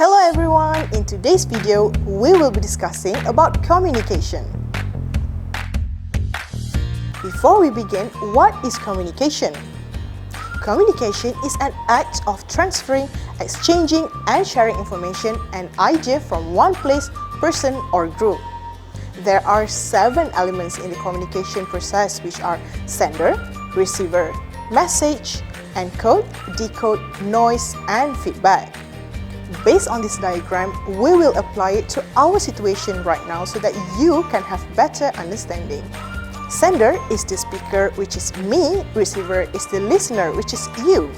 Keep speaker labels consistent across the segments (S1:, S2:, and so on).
S1: Hello everyone, in today's video, we will be discussing about communication. Before we begin, what is communication? Communication is an act of transferring, exchanging and sharing information and idea from one place, person or group. There are 7 elements in the communication process, which are sender, receiver, message, encode, decode, noise and feedback. Based on this diagram, we will apply it to our situation right now so that you can have better understanding. Sender is the speaker, which is me. Receiver is the listener, which is you.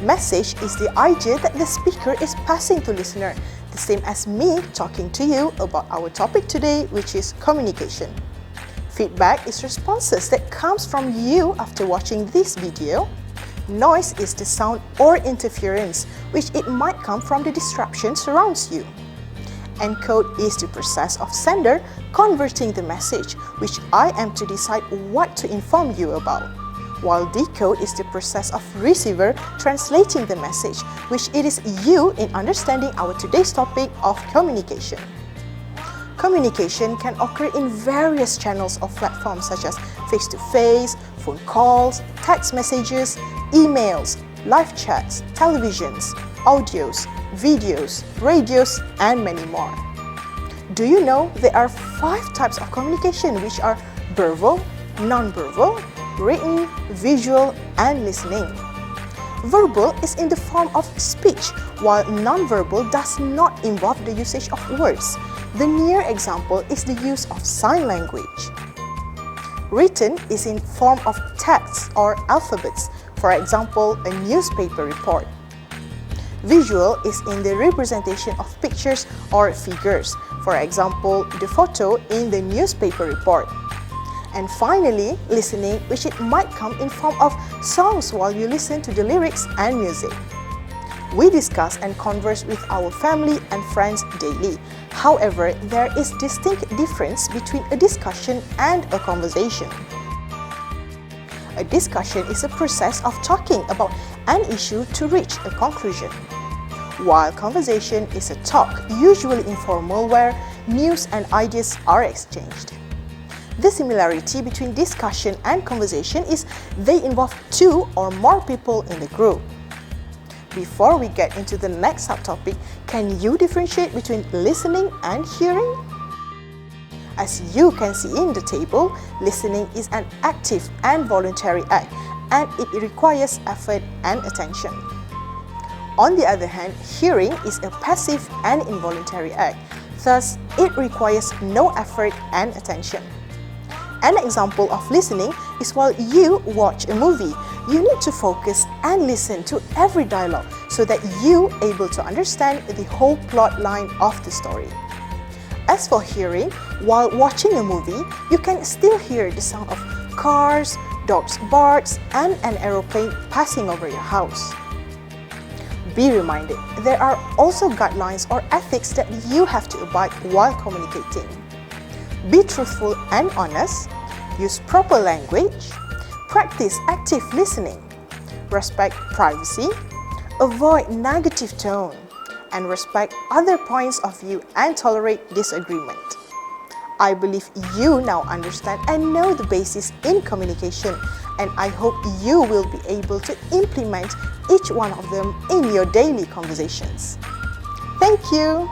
S1: Message is the idea that the speaker is passing to listener, the same as me talking to you about our topic today, which is communication. Feedback is responses that comes from you after watching this video. Noise is the sound or interference, which it might come from the disruption surrounds you. Encode is the process of sender converting the message, which I am to decide what to inform you about. While decode is the process of receiver translating the message, which it is you in understanding our today's topic of communication. Communication can occur in various channels or platforms such as face-to-face, phone calls, text messages, emails, live chats, televisions, audios, videos, radios, and many more. Do you know there are 5 types of communication, which are verbal, non-verbal, written, visual, and listening? Verbal is in the form of speech, while non-verbal does not involve the usage of words. The near example is the use of sign language. Written is in form of text or alphabets, for example, a newspaper report. Visual is in the representation of pictures or figures, for example, the photo in the newspaper report. And finally, listening, which it might come in form of songs while you listen to the lyrics and music. We discuss and converse with our family and friends daily. However, there is distinct difference between a discussion and a conversation. A discussion is a process of talking about an issue to reach a conclusion, while conversation is a talk, usually informal, where news and ideas are exchanged. The similarity between discussion and conversation is they involve 2 or more people in the group. Before we get into the next subtopic, can you differentiate between listening and hearing? As you can see in the table, listening is an active and voluntary act, and it requires effort and attention. On the other hand, hearing is a passive and involuntary act, thus it requires no effort and attention. An example of listening is while you watch a movie. You need to focus and listen to every dialogue so that you are able to understand the whole plot line of the story. As for hearing, while watching a movie, you can still hear the sound of cars, dogs barks, and an aeroplane passing over your house. Be reminded, there are also guidelines or ethics that you have to abide while communicating. Be truthful and honest, use proper language, practice active listening, respect privacy, avoid negative tone, and respect other points of view and tolerate disagreement. I believe you now understand and know the basis in communication, and I hope you will be able to implement each one of them in your daily conversations. Thank you.